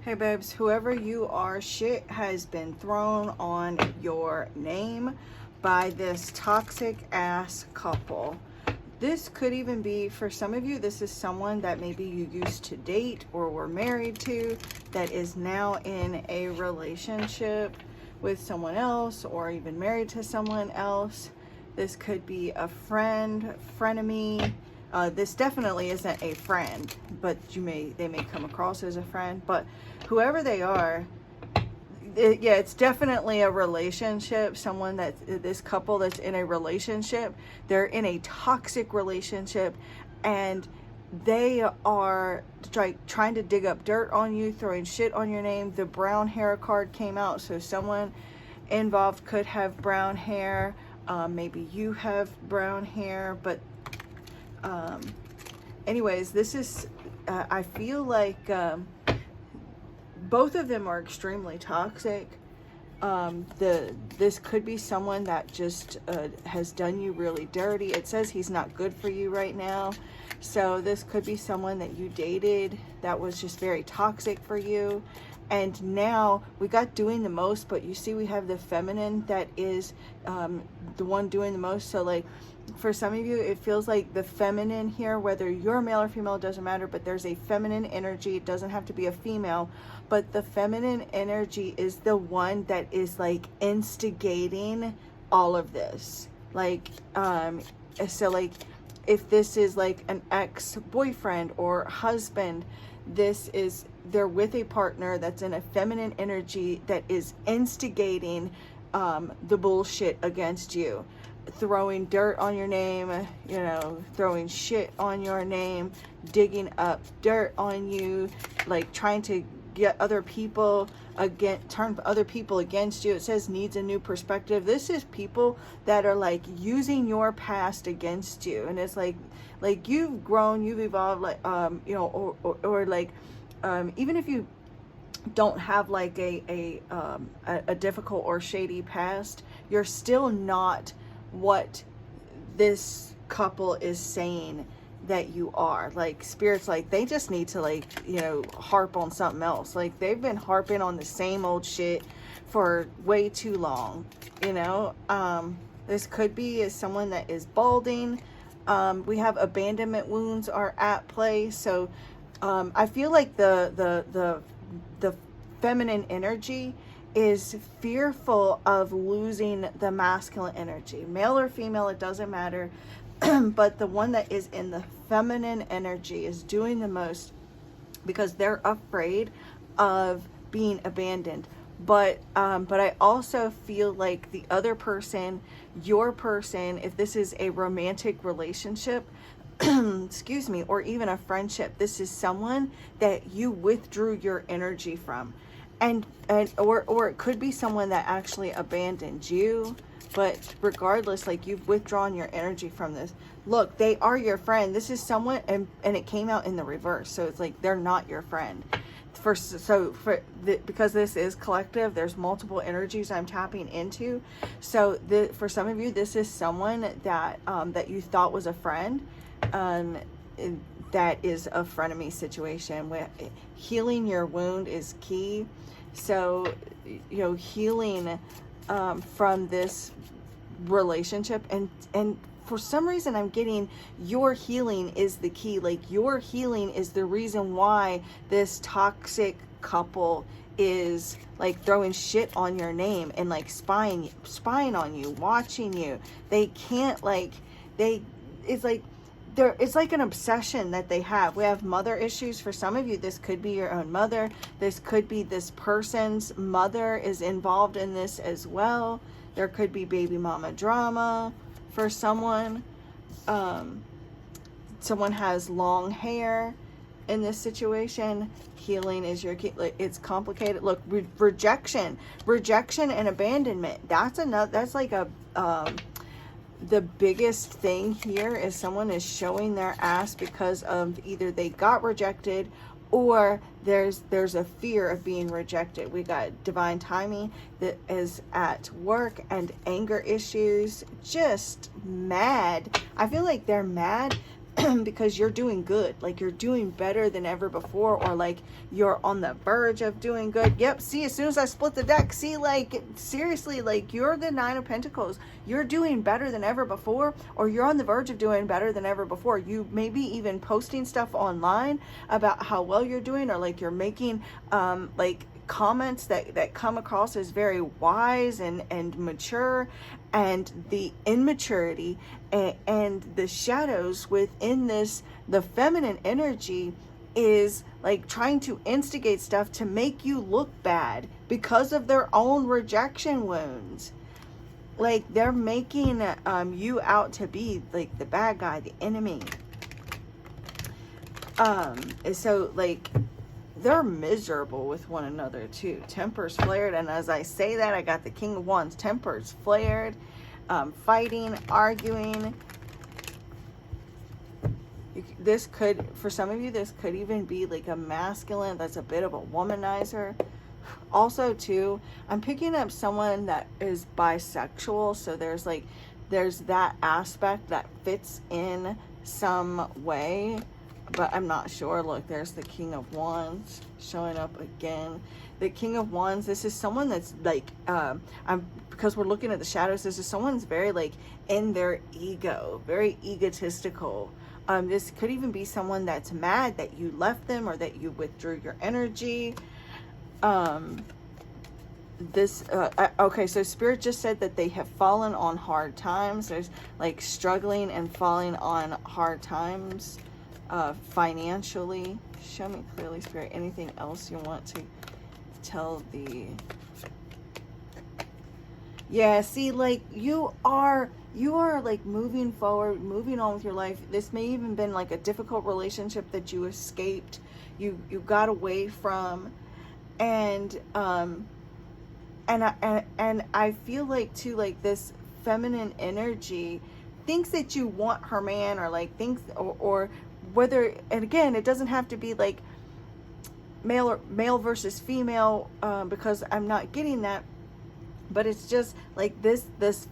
Hey babes, whoever you are, shit has been thrown on your name by this toxic ass couple. This could even be, for some of you, this is someone that maybe you used to date or were married to that is now in a relationship with someone else or even married to someone else. This could be a friend, frenemy. This definitely isn't a friend, but they may come across as a friend. But whoever they are, it's definitely a relationship. Someone this couple that's in a relationship, they're in a toxic relationship, and they are trying to dig up dirt on you, throwing shit on your name. The brown hair card came out, so someone involved could have brown hair. Maybe you have brown hair, but anyways, this is, I feel like both of them are extremely toxic. This could be someone that just has done you really dirty. It says he's not good for you right now. So this could be someone that you dated that was just very toxic for you. And now we got doing the most, but you see we have the feminine that is the one doing the most. So like, for some of you, it feels like the feminine here, whether you're male or female, it doesn't matter, but there's a feminine energy. It doesn't have to be a female, but the feminine energy is the one that is like instigating all of this. Like, so like, if this is like an ex-boyfriend or husband, they're with a partner that's in a feminine energy that is instigating the bullshit against you. Throwing dirt on your name, throwing shit on your name, digging up dirt on you, like trying to get other people turn other people against you. It says needs a new perspective. This is people that are like using your past against you, and it's like you've grown, you've evolved, like or like even if you don't have like a difficult or shady past, you're still not what this couple is saying that you are. Like, spirit's like, they just need to harp on something else. Like, they've been harping on the same old shit for way too long. This could be as someone that is balding. We have abandonment wounds are at play. So I feel like the feminine energy is fearful of losing the masculine energy. Male or female, it doesn't matter. But the one that is in the feminine energy is doing the most because they're afraid of being abandoned. But I also feel like the other person, your person, if this is a romantic relationship, excuse me, or even a friendship, this is someone that you withdrew your energy from. Or it could be someone that actually abandoned you, but regardless, like, you've withdrawn your energy from this. Look, they are your friend. This is someone, and it came out in the reverse, so it's like they're not your friend. Because this is collective, there's multiple energies I'm tapping into. So for some of you, this is someone that that you thought was a friend. That is a frenemy situation where healing your wound is key. So, healing from this relationship, and for some reason I'm getting your healing is the key. Like, your healing is the reason why this toxic couple is like throwing shit on your name and like spying on you, watching you. They can't it's like an obsession that they have. We have mother issues. For some of you, this could be your own mother. This could be this person's mother is involved in this as well. There could be baby mama drama for someone. Someone has long hair in this situation. Healing is your key. It's complicated. Look, rejection and abandonment. That's like the biggest thing here is someone is showing their ass because of either they got rejected or there's a fear of being rejected. We got divine timing that is at work, and anger issues, just mad. I feel like they're mad because you're doing good, like you're doing better than ever before, or like you're on the verge of doing good. Yep, see, as soon as I split the deck, see, like seriously, like you're the Nine of Pentacles. You're doing better than ever before, or you're on the verge of doing better than ever before. You maybe even posting stuff online about how well you're doing, or like you're making like comments that come across as very wise and mature, and the immaturity and the shadows within this, the feminine energy is like trying to instigate stuff to make you look bad because of their own rejection wounds. Like they're making you out to be like the bad guy, the enemy. So like they're miserable with one another too. Tempers flared, and as I say that, I got the King of Wands. Tempers flared, fighting, arguing. This could, for some of you, this could even be like a masculine that's a bit of a womanizer. Also too, I'm picking up someone that is bisexual, so there's that aspect that fits in some way, but I'm not sure. Look, there's the King of Wands showing up again. The King of Wands, this is someone that's like, because we're looking at the shadows, this is someone's very like in their ego, very egotistical. This could even be someone that's mad that you left them or that you withdrew your energy. Okay, so Spirit just said that they have fallen on hard times. There's like struggling and falling on hard times financially. Show me clearly, Spirit, anything else you want to tell the... Yeah, see, like you are like moving forward, moving on with your life. This may even been like a difficult relationship that you escaped, you got away from, and I feel like too, like this feminine energy thinks that you want her man, or like thinks, or whether, and again, it doesn't have to be like male versus female, because I'm not getting that. But it's just like this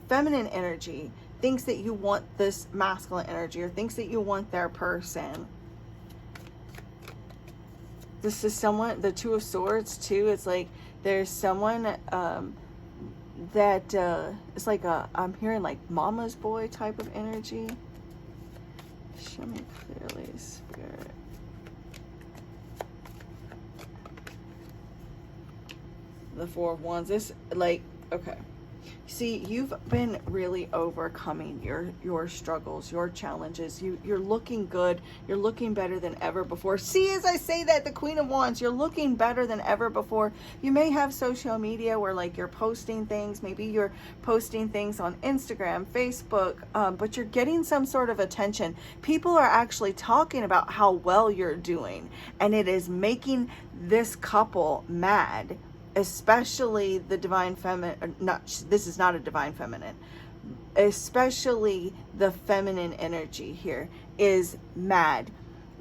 feminine energy thinks that you want this masculine energy, or thinks that you want their person. This is someone, the Two of Swords too. It's like there's someone that it's like I'm hearing like mama's boy type of energy. Show me clearly, Spirit. The Four of Wands. This like, okay, see, you've been really overcoming your struggles, your challenges. You're looking good. You're looking better than ever before. See, as I say that, the Queen of Wands, you're looking better than ever before. You may have social media where like you're posting things. Maybe you're posting things on Instagram, Facebook, but you're getting some sort of attention. People are actually talking about how well you're doing, and it is making this couple mad. Especially the divine feminine, this is not a divine feminine, especially the feminine energy here is mad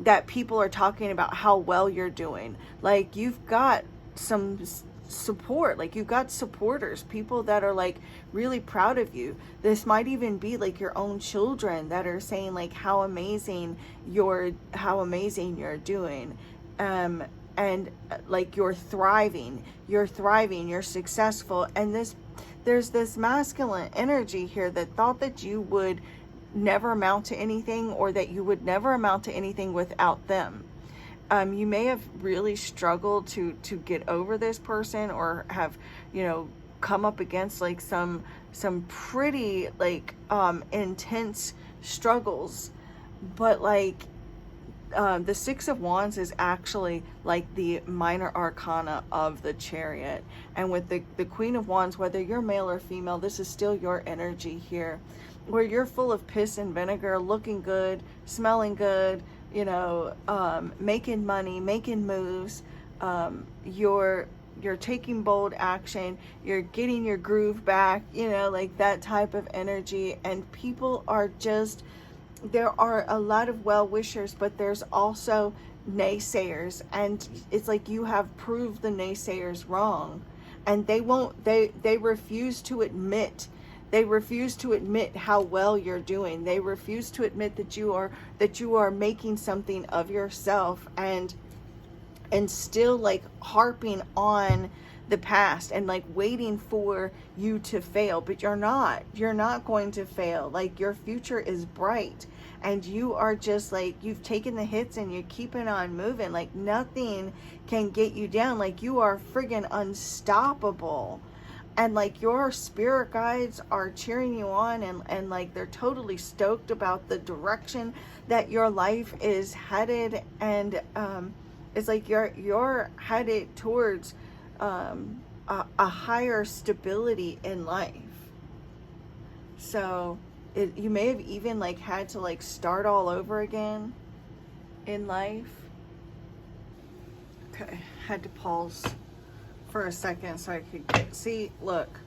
that people are talking about how well you're doing. Like you've got some support, like you've got supporters, people that are like really proud of you. This might even be like your own children that are saying like how amazing you're doing. And like you're thriving, you're successful. And there's this masculine energy here that thought that you would never amount to anything, or that you would never amount to anything without them. You may have really struggled to get over this person, or have, come up against like some pretty like intense struggles. But like the Six of Wands is actually like the minor arcana of the Chariot. And with the Queen of Wands, whether you're male or female, this is still your energy here, where you're full of piss and vinegar, looking good, smelling good, making money, making moves. You're taking bold action, you're getting your groove back, like that type of energy. And people are just, there are a lot of well-wishers, but there's also naysayers, and it's like you have proved the naysayers wrong, and they refuse to admit They refuse to admit how well you're doing. They refuse to admit that you are making something of yourself, and still like harping on the past and like waiting for you to fail. But you're not going to fail. Like, your future is bright, and you are just like, you've taken the hits and you're keeping on moving. Like, nothing can get you down. Like, you are friggin' unstoppable. And like, your spirit guides are cheering you on, and like, they're totally stoked about the direction that your life is headed. And it's like you're headed towards a higher stability in life. So you may have even like had to like start all over again in life. Okay, had to pause for a second so I could see. Look,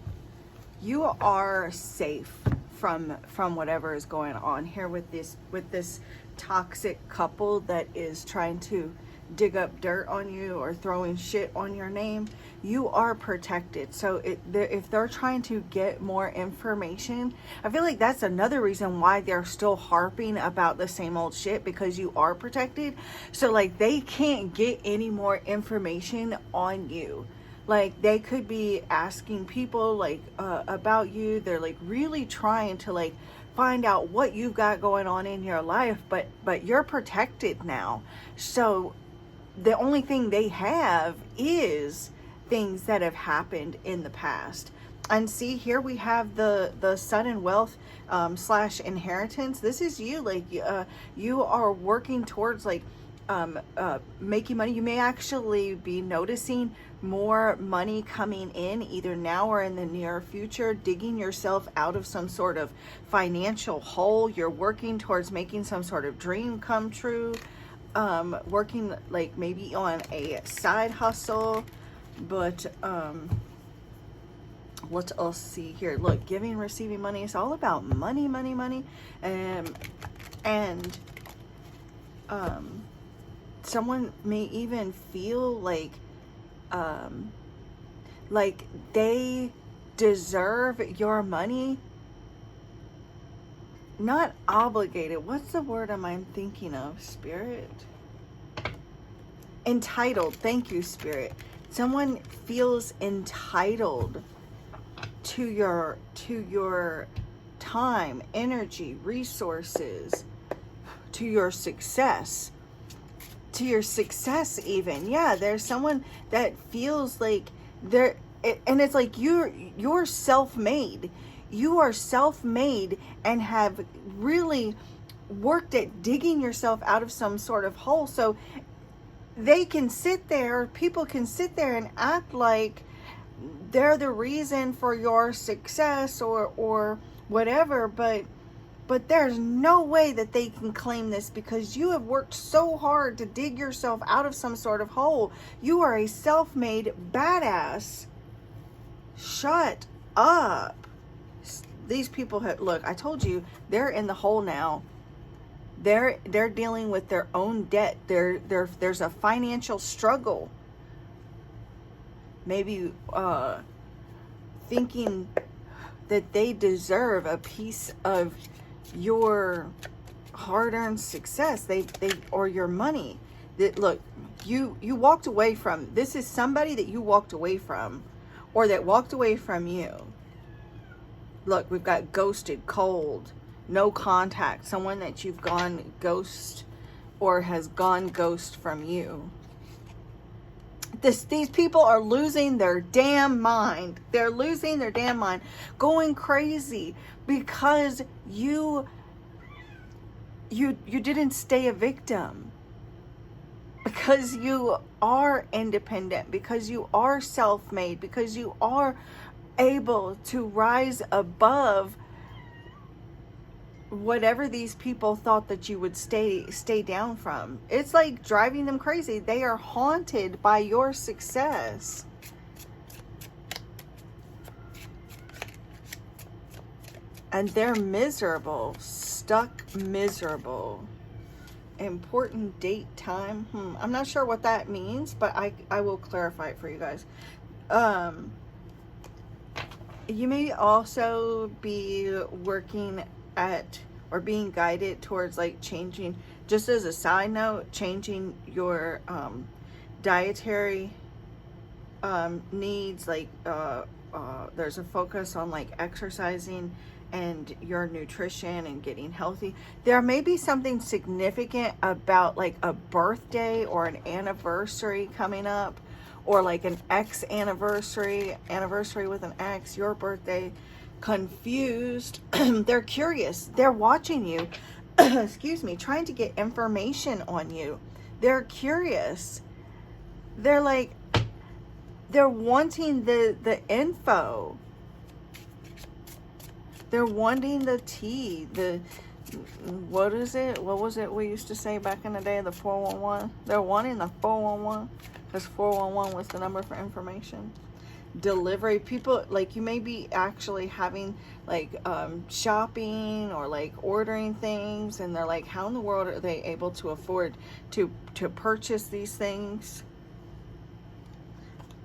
you are safe from whatever is going on here with this toxic couple that is trying to dig up dirt on you or throwing shit on your name. You are protected. So if they're trying to get more information, I feel like that's another reason why they're still harping about the same old shit, because you are protected. So like, they can't get any more information on you. Like, they could be asking people like about you. They're like really trying to like find out what you've got going on in your life, but you're protected now. So the only thing they have is things that have happened in the past. And see, here we have the sudden wealth slash inheritance. This is you. Like, you are working towards like making money. You may actually be noticing more money coming in either now or in the near future, digging yourself out of some sort of financial hole. You're working towards making some sort of dream come true. Working like maybe on a side hustle. But what else see here? Look, giving, receiving money. It's all about money. And someone may even feel like they deserve your money. Not obligated. What's the word am I thinking of, Spirit? Entitled. Thank you, Spirit. Someone feels entitled to your time, energy, resources, to your success. Even. Yeah, there's someone that feels like they're, and it's like you're self-made. You are self-made and have really worked at digging yourself out of some sort of hole. So they can sit there, people can sit there and act like they're the reason for your success or whatever, but there's no way that they can claim this, because you have worked so hard to dig yourself out of some sort of hole. You are a self-made badass. Shut up. These people have, look, I told you, they're in the hole now. They're dealing with their own debt. There's a financial struggle. Maybe thinking that they deserve a piece of your hard-earned success. They or your money. That, look, you walked away from. This is somebody that you walked away from, or that walked away from you. Look, we've got ghosted, cold, no contact, someone that you've gone ghost or has gone ghost from you. These people are losing their damn mind. They're losing their damn mind, going crazy because you didn't stay a victim. Because you are independent, because you are self-made, because you are able to rise above whatever these people thought that you would stay down from. It's like driving them crazy. They are haunted by your success. And they're miserable, stuck miserable. Important date, time. I'm not sure what that means, but I will clarify it for you guys. You may also be working at or being guided towards like changing, just as a side note, changing your dietary needs. Like there's a focus on like exercising and your nutrition and getting healthy. There may be something significant about like a birthday or an anniversary coming up, or like an ex anniversary with an ex, your birthday, confused. They're curious, they're watching you, excuse me, trying to get information on you. They're curious, they're like, they're wanting the info. They're wanting the tea. What is it? What was it we used to say back in the day? The 411. They're wanting the 411 because 411 was the number for information. Delivery. People, like, you may be actually having like shopping or like ordering things, and they're like, how in the world are they able to afford to purchase these things?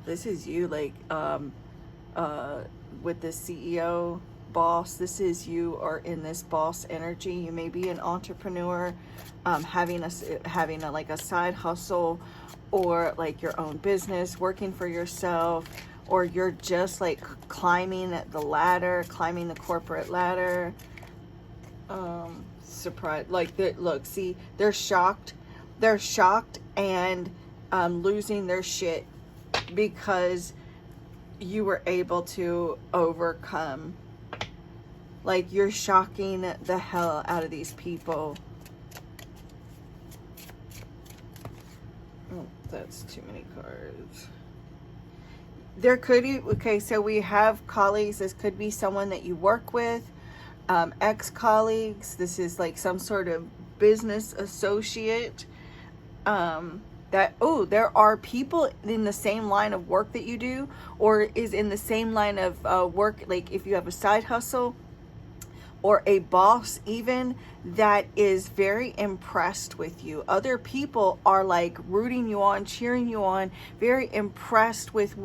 This is you, like with the CEO boss. This is you are in this boss energy. You may be an entrepreneur, having a like a side hustle, or like your own business, working for yourself, or you're just like climbing the corporate ladder. Surprise, like look, see, they're shocked and losing their shit because you were able to overcome. Like, you're shocking the hell out of these people. Oh, that's too many cards. There could be, okay, so we have colleagues. This could be someone that you work with, ex-colleagues. This is like some sort of business associate. There are people in the same line of work that you do, or is in the same line of work, like if you have a side hustle, or a boss even, that is very impressed with you. Other people are like rooting you on, cheering you on, very impressed with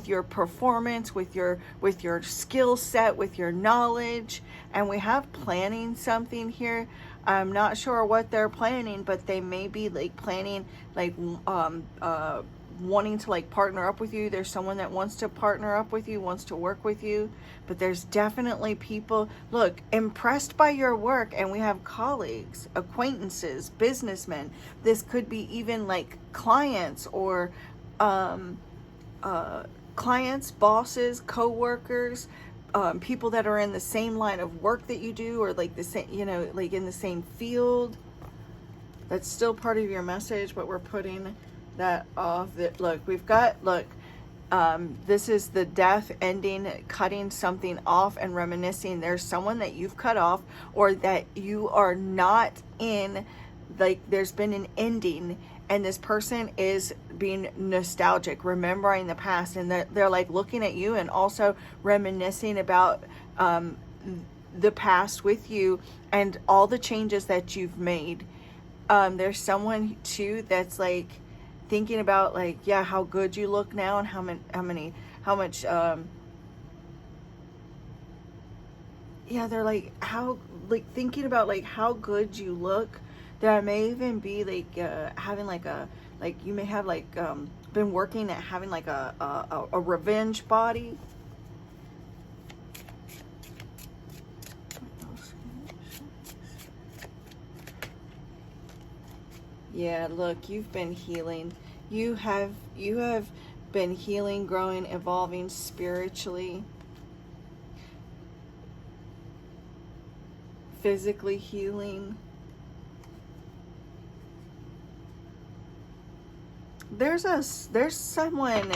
your performance, with your skill set, with your knowledge. And we have planning something here. I'm not sure what they're planning, but they may be like planning like wanting to like partner up with you. There's someone that wants to partner up with you, wants to work with you, but there's definitely people, look, impressed by your work. And we have colleagues, acquaintances, businessmen. This could be even like clients, or clients, bosses, co-workers, people that are in the same line of work that you do, or like the same, like in the same field. That's still part of your message, but we're putting that off. That this is the death, ending, cutting something off and reminiscing. There's someone that you've cut off, or that you are not in, like there's been an ending, and this person is being nostalgic, remembering the past, and they're like looking at you and also reminiscing about the past with you and all the changes that you've made. There's someone too that's like thinking about like, yeah, how good you look now, and how much they're like, how, like thinking about like how good you look. There may even be like having like you may have like been working at having like a revenge body. Yeah, look, you've been healing. You have been healing, growing, evolving spiritually, physically healing. There's someone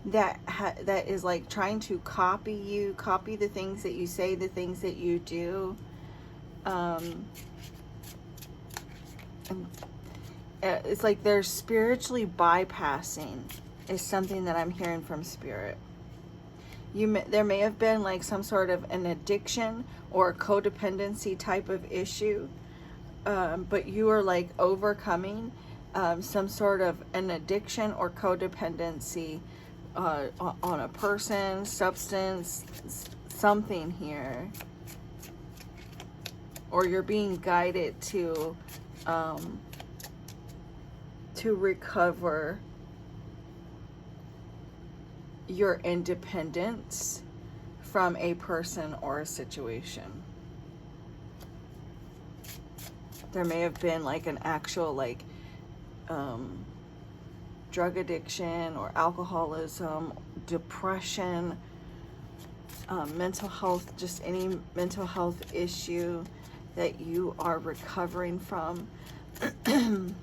that is like trying to copy you, copy the things that you say, the things that you do. It's like they're spiritually bypassing, is something that I'm hearing from Spirit. There may have been like some sort of an addiction or a codependency type of issue, but you are like overcoming some sort of an addiction or codependency on a person, substance, something here. Or you're being guided to recover your independence from a person or a situation. There may have been like an actual like drug addiction or alcoholism, depression, mental health, just any mental health issue that you are recovering from.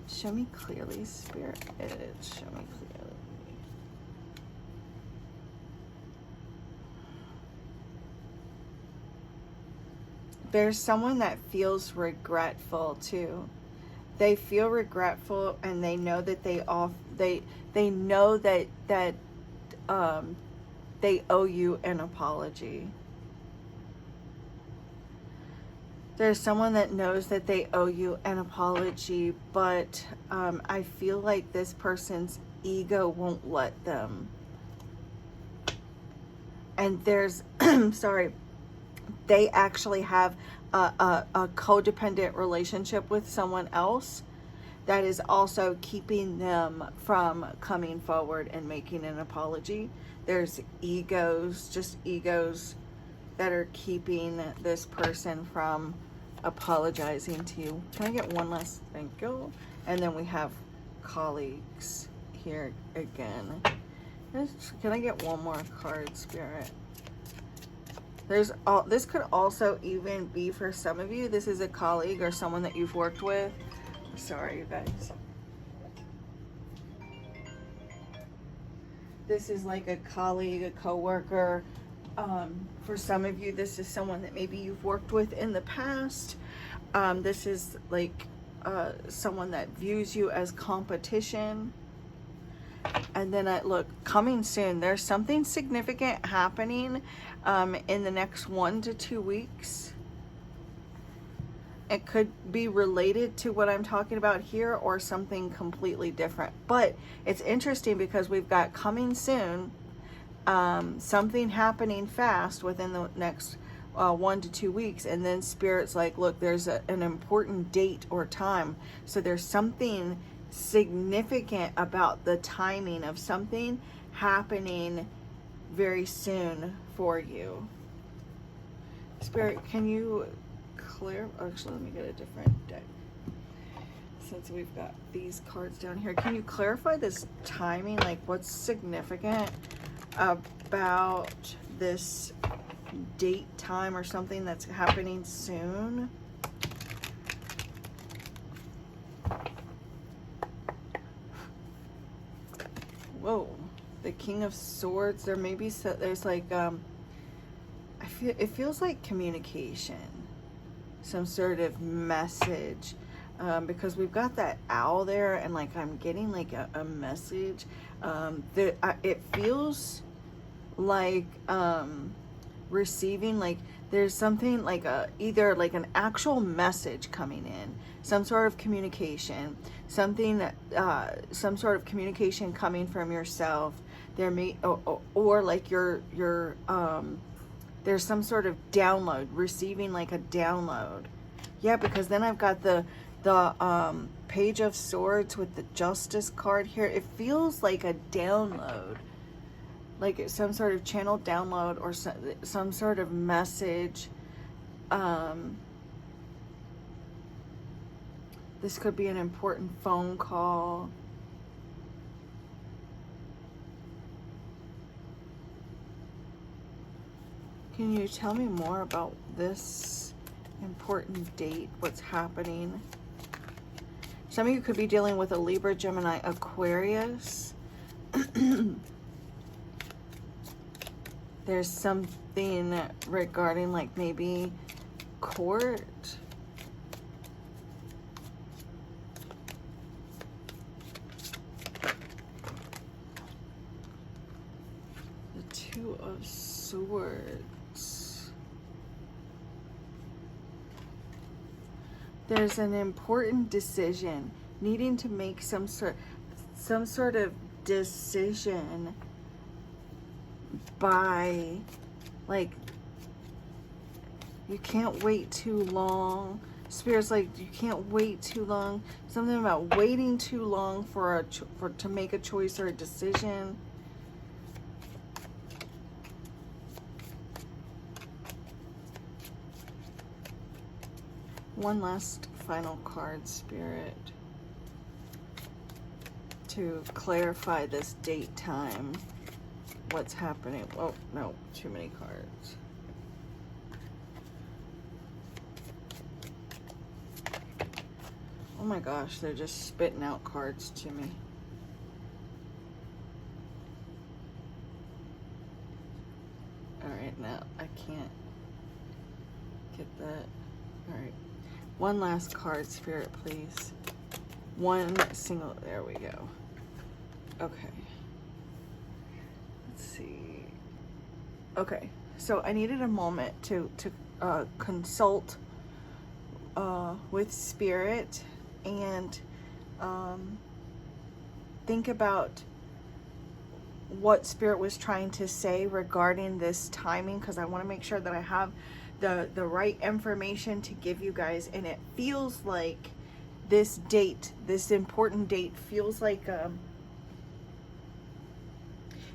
Show me clearly, Spirit. Show me clearly. There's someone that feels regretful too. They feel regretful, and they know that they know that they owe you an apology. There's someone that knows that they owe you an apology, but I feel like this person's ego won't let them. And there's, sorry, they actually have a codependent relationship with someone else that is also keeping them from coming forward and making an apology. There's egos, just egos that are keeping this person from apologizing to you. Can I get one last thank you? And then we have colleagues here again. Can I get one more card, Spirit? This could also even be for some of you. This is a colleague or someone that you've worked with. Sorry, you guys. This is like a colleague, a coworker. For some of you, this is someone that maybe you've worked with in the past. This is like someone that views you as competition. And then look, coming soon, there's something significant happening in the next 1 to 2 weeks. It could be related to what I'm talking about here or something completely different. But it's interesting because we've got coming soon, something happening fast within the next 1 to 2 weeks. And then Spirit's like, look, there's an important date or time. So there's something significant about the timing of something happening very soon for you. Spirit, can you clear? Actually, let me get a different deck since we've got these cards down here. Can you clarify this timing? Like, what's significant about this date, time, or something that's happening soon? Whoa, the King of Swords. There may be there's like it feels like communication, some sort of message, because we've got that owl there, and like I'm getting like a message. It feels like receiving, like there's something like either like an actual message coming in, some sort of communication, something that some sort of communication coming from yourself. There may or like your there's some sort of download, receiving like a download. Yeah, because then I've got the Page of Swords with the Justice card here. It feels like a download, like some sort of channel download or some sort of message. This could be an important phone call. Can you tell me more about this important date? What's happening? Some of you could be dealing with a Libra, Gemini, Aquarius. There's something regarding like maybe court. The Two of Swords. There's an important decision, needing to make some sort of decision by, like, you can't wait too long. Spirit's like, you can't wait too long. Something about waiting too long for to make a choice or a decision. One last final card, Spirit, to clarify this date time. What's happening? Oh, no, too many cards. Oh my gosh, they're just spitting out cards to me. Alright, now I can't get that. Alright. One last card, Spirit, please. One single, there we go. Okay. Let's see. Okay, so I needed a moment to consult with Spirit and think about what Spirit was trying to say regarding this timing, because I want to make sure that I have the right information to give you guys. And it feels like this date, this important date, feels like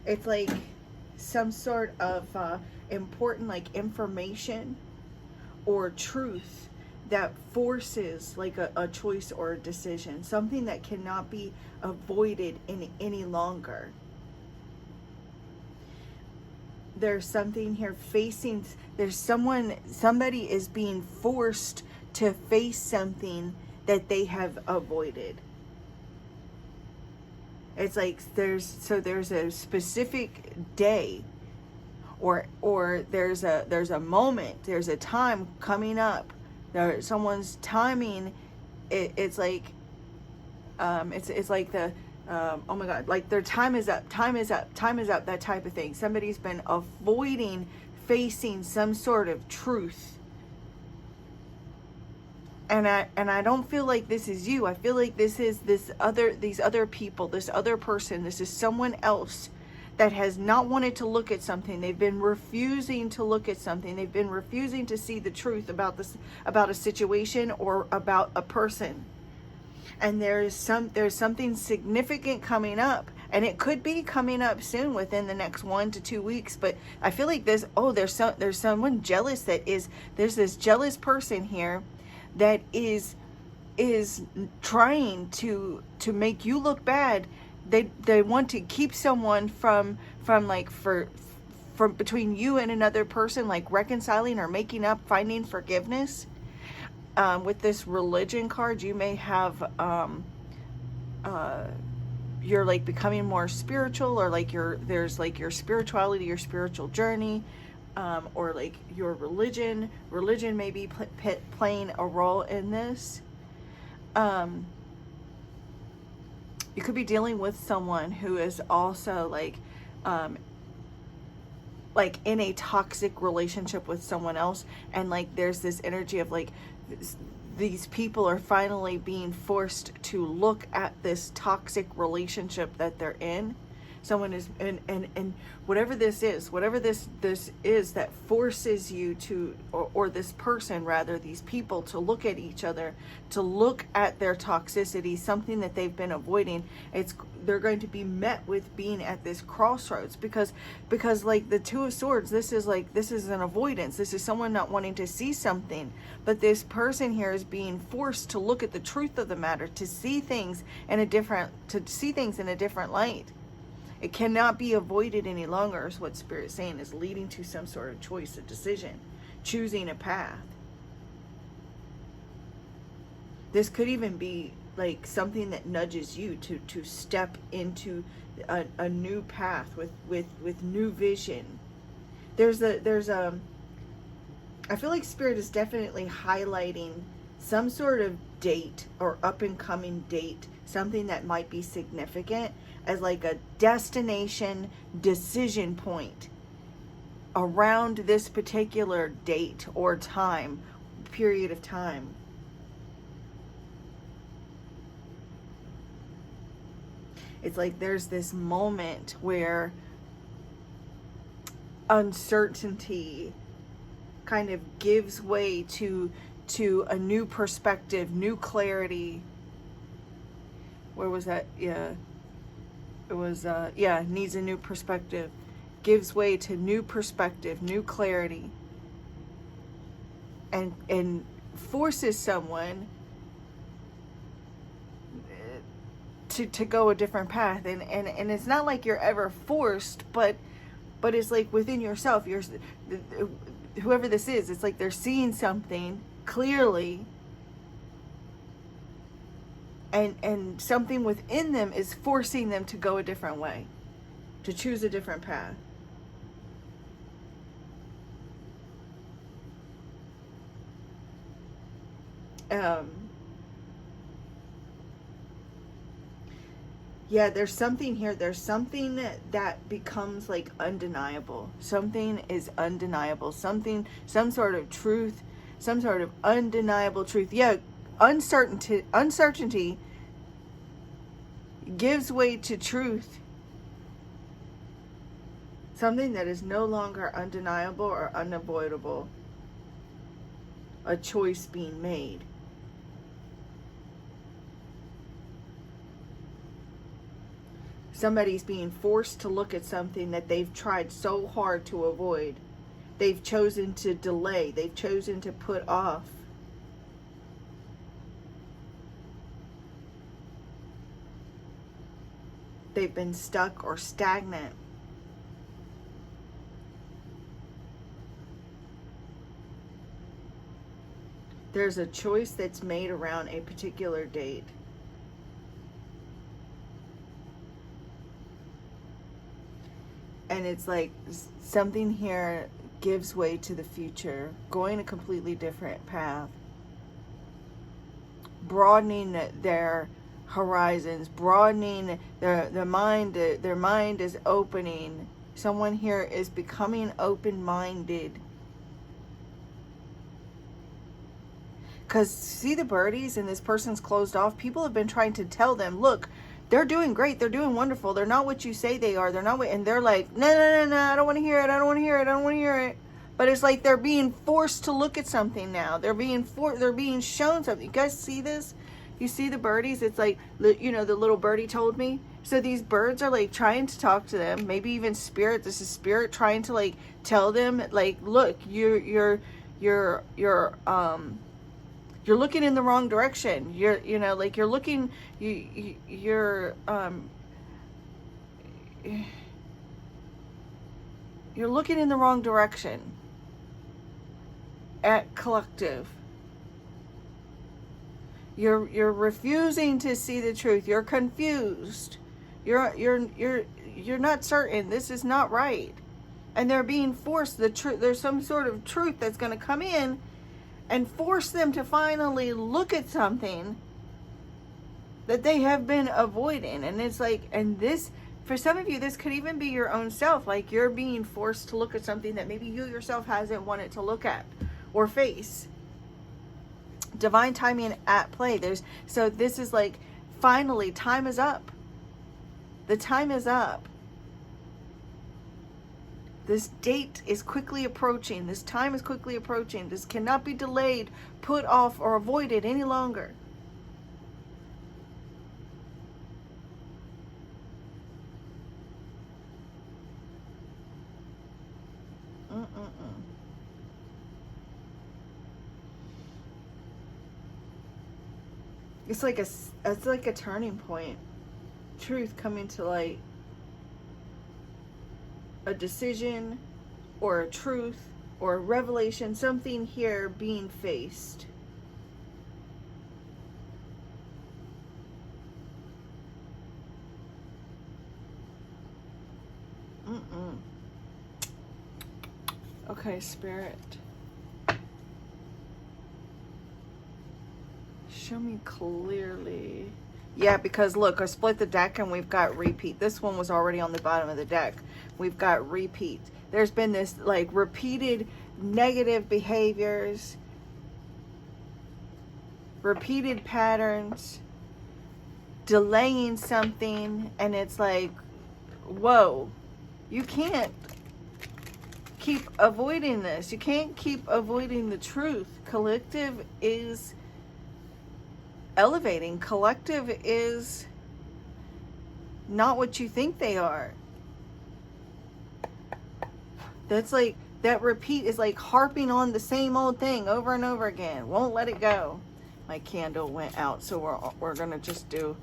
it's like some sort of important, like, information or truth that forces like a choice or a decision, something that cannot be avoided any longer. There's something here facing, there's somebody is being forced to face something that they have avoided. It's like there's a specific day or there's a moment, there's a time coming up. Someone's timing, it's like it's like the oh my God, like their time is up, that type of thing. Somebody's been avoiding facing some sort of truth. And I don't feel like this is you. I feel like this is these other people, this other person. This is someone else that has not wanted to look at something. They've been refusing to look at something. They've been refusing to see the truth about a situation or about a person. And there's something significant coming up, and it could be coming up soon, within the next 1 to 2 weeks. But I feel like there's someone jealous there's this jealous person here that is trying to make you look bad. They want to keep someone from between you and another person, like reconciling or making up, finding forgiveness. With this religion card, you may have you're like becoming more spiritual, or like there's like your spirituality, your spiritual journey, or like your religion may be playing a role in this. You could be dealing with someone who is also like in a toxic relationship with someone else, and like there's this energy of like these people are finally being forced to look at this toxic relationship that they're in. Someone is, and whatever this is that forces you to, or this person rather, these people, to look at each other, to look at their toxicity, something that they've been avoiding. They're going to be met with being at this crossroads, because like the Two of Swords, this is an avoidance. This is someone not wanting to see something, but this person here is being forced to look at the truth of the matter, to see things in a different light. It cannot be avoided any longer, is what Spirit's saying, is leading to some sort of choice, a decision, choosing a path. This could even be like something that nudges you to step into a new path with new vision. I feel like Spirit is definitely highlighting some sort of date or up and coming date, something that might be significant, as like a destination decision point around this particular date or period of time. It's like there's this moment where uncertainty kind of gives way to a new perspective, new clarity. Where was that? Yeah. It was, yeah, needs a new perspective. Gives way to new perspective, new clarity. And forces someone to go a different path. And it's not like you're ever forced, but it's like within yourself. Whoever this is, it's like they're seeing something clearly, and something within them is forcing them to go a different way, to choose a different path. Yeah, there's something here. There's something that becomes like undeniable. Something is undeniable. Some sort of truth, some sort of undeniable truth. Yeah, uncertainty gives way to truth. Something that is no longer undeniable or unavoidable. A choice being made. Somebody's being forced to look at something that they've tried so hard to avoid. They've chosen to delay. They've chosen to put off. They've been stuck or stagnant. There's a choice that's made around a particular date. And it's like something here gives way to the future, going a completely different path, broadening their horizons, broadening their mind. Their mind is opening. Someone here is becoming open-minded. Because see the birdies, and this person's closed off. People have been trying to tell them, look, they're doing great. They're doing wonderful. They're not what you say they are. They're not what, and they're like, no, I don't want to hear it. I don't want to hear it. I don't want to hear it. But it's like they're being forced to look at something now. They're being shown something. You guys see this? You see the birdies? It's like, you know, the little birdie told me. So these birds are like trying to talk to them. Maybe even spirit. This is spirit trying to like tell them, like, look, you're looking in the wrong direction. You're looking in the wrong direction. At collective. You're refusing to see the truth. You're confused. You're not certain. This is not right. And they're being forced. There's some sort of truth that's going to come in and force them to finally look at something that they have been avoiding. And it's like, and this, for some of you, this could even be your own self. Like you're being forced to look at something that maybe you yourself hasn't wanted to look at or face. Divine timing at play. So this is like, finally, time is up. The time is up. This date is quickly approaching. This time is quickly approaching. This cannot be delayed, put off, or avoided any longer. It's like a turning point. Truth coming to light. A decision or a truth or a revelation, something here being faced. Okay, Spirit. Show me clearly. Yeah, because look, I split the deck and we've got repeat. This one was already on the bottom of the deck. We've got repeat. There's been this like repeated negative behaviors, repeated patterns, delaying something, and it's like, whoa, you can't keep avoiding this. You can't keep avoiding the truth. Collective is elevating. Collective is not what you think they are. That's like, that repeat is like harping on the same old thing over and over again. Won't let it go. My candle went out, so we're gonna just do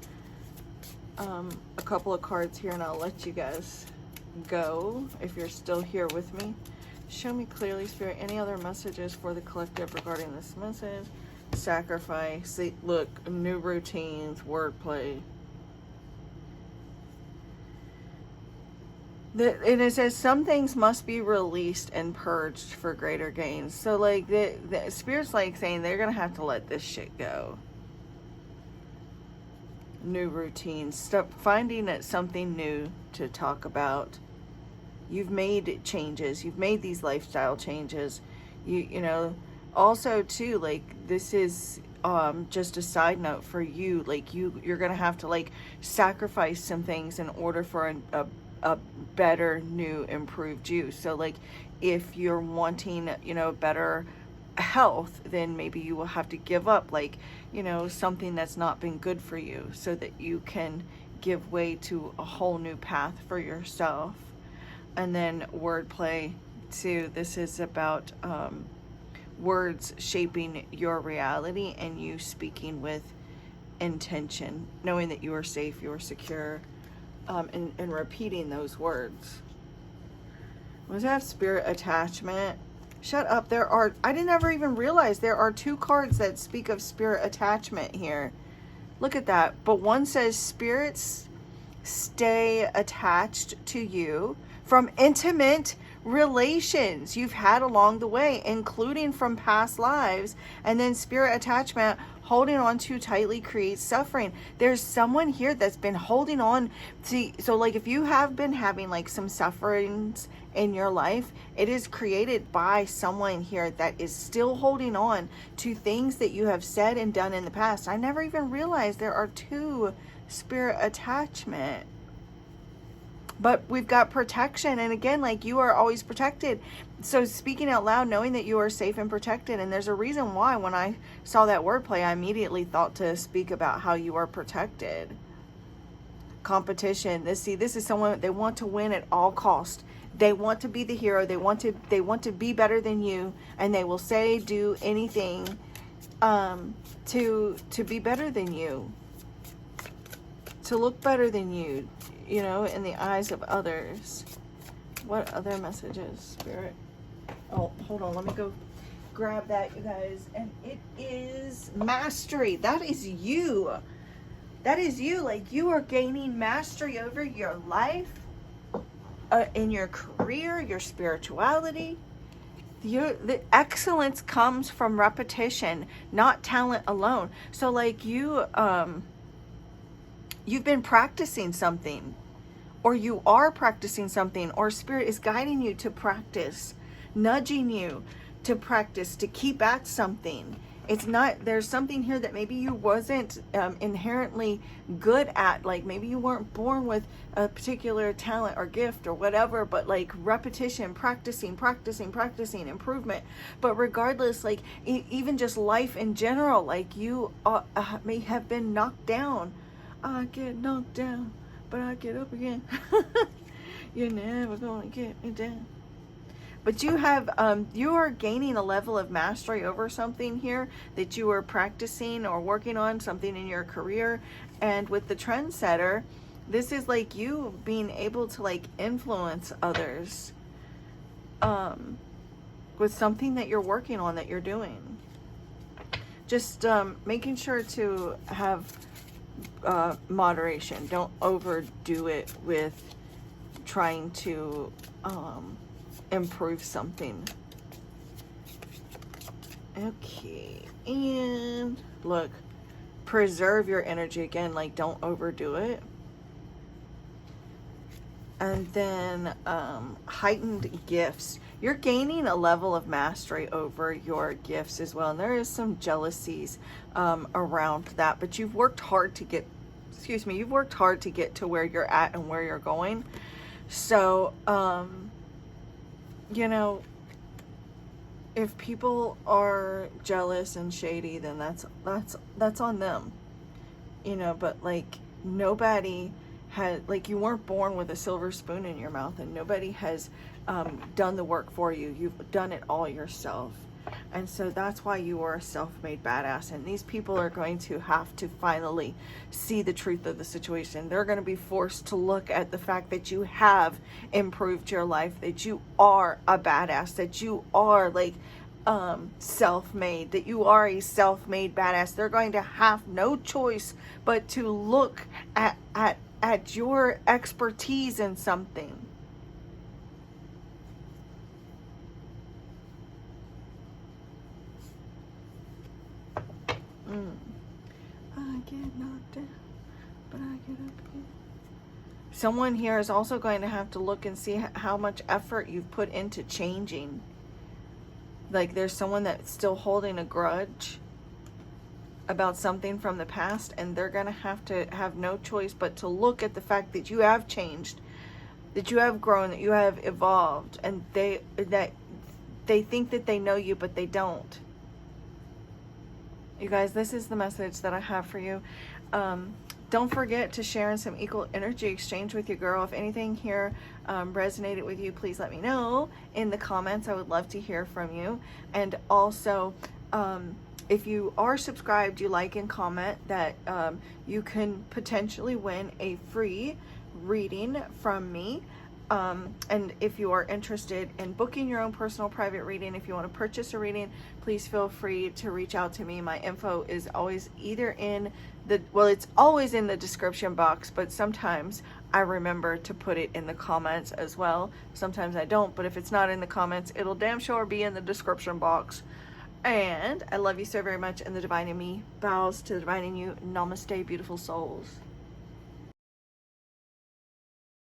a couple of cards here, and I'll let you guys go if you're still here with me. Show me clearly, Spirit, any other messages for the collective regarding this message. Sacrifice. See, look, new routines, wordplay. And it says some things must be released and purged for greater gains. So like the Spirit's like saying they're gonna have to let this shit go. New routines. Stop finding it something new to talk about. You've made changes. You've made these lifestyle changes. You know, also too, like this is just a side note for you. Like you're gonna have to like sacrifice some things in order for a better, new, improved you. So like if you're wanting, you know, better health, then maybe you will have to give up like, you know, something that's not been good for you, so that you can give way to a whole new path for yourself. And then wordplay too. This is about words shaping your reality and you speaking with intention, knowing that you are safe, you are secure, and repeating those words. Was that Spirit attachment? Shut up. I didn't ever even realize there are 2 cards that speak of Spirit attachment here. Look at that. But one says spirits stay attached to you from intimate relations you've had along the way, including from past lives. And then Spirit attachment, holding on too tightly creates suffering. There's someone here that's been holding on to, so like if you have been having like some sufferings in your life, it is created by someone here that is still holding on to things that you have said and done in the past. I never even realized there are 2 Spirit attachment. But we've got protection, and again, like you are always protected. So speaking out loud, knowing that you are safe and protected. And there's a reason why when I saw that wordplay, I immediately thought to speak about how you are protected. Competition. This is someone, they want to win at all cost. They want to be the hero. They want to be better than you, and they will say, do anything to be better than you, to look better than you, you know, in the eyes of others. What other messages, Spirit? Oh, hold on. Let me go grab that, you guys. And it is mastery. That is you. That is you. Like you are gaining mastery over your life, in your career, your spirituality. The excellence comes from repetition, not talent alone. So like you've been practicing something, or you are practicing something, or Spirit is guiding you to practice, nudging you to practice, to keep at something. It's not, there's something here that maybe you wasn't inherently good at. Like maybe you weren't born with a particular talent or gift or whatever, but like repetition, practicing, improvement. But regardless, like even just life in general, like you may have been knocked down. I get knocked down, but I get up again. You're never gonna get me down. But you have, you are gaining a level of mastery over something here that you are practicing or working on, something in your career. And with the trendsetter, this is like you being able to like influence others with something that you're working on, that you're doing. Just making sure to have moderation. Don't overdo it with trying to improve something. Okay, and look, preserve your energy again, like don't overdo it. And then heightened gifts. You're gaining a level of mastery over your gifts as well, and there is some jealousies around that, but you've worked hard to get, you've worked hard to get to where you're at and where you're going. So you know, if people are jealous and shady, then that's on them, you know. But like, nobody had, like, you weren't born with a silver spoon in your mouth, and nobody has done the work for you. You've done it all yourself. And so that's why you are a self-made badass. And these people are going to have to finally see the truth of the situation. They're going to be forced to look at the fact that you have improved your life, that you are a badass, that you are like self-made, that you are a self-made badass. They're going to have no choice but to look at your expertise in something. I get knocked down, but I get up again. Someone here is also going to have to look and see how much effort you've put into changing. Like, there's someone that's still holding a grudge about something from the past, and they're going to have no choice but to look at the fact that you have changed, that you have grown, that you have evolved, and they think that they know you, but they don't. You guys, this is the message that I have for you. Don't forget to share in some equal energy exchange with your girl. If anything here resonated with you, please let me know in the comments. I would love to hear from you. And also, if you are subscribed, you like and comment that you can potentially win a free reading from me. And if you are interested in booking your own personal private reading, if you want to purchase a reading, please feel free to reach out to me. My info is always either in the, well, it's always in the description box, but sometimes I remember to put it in the comments as well. Sometimes I don't, but if it's not in the comments, it'll damn sure be in the description box. And I love you so very much, and the divine in me bows to the divine in you. Namaste, beautiful souls.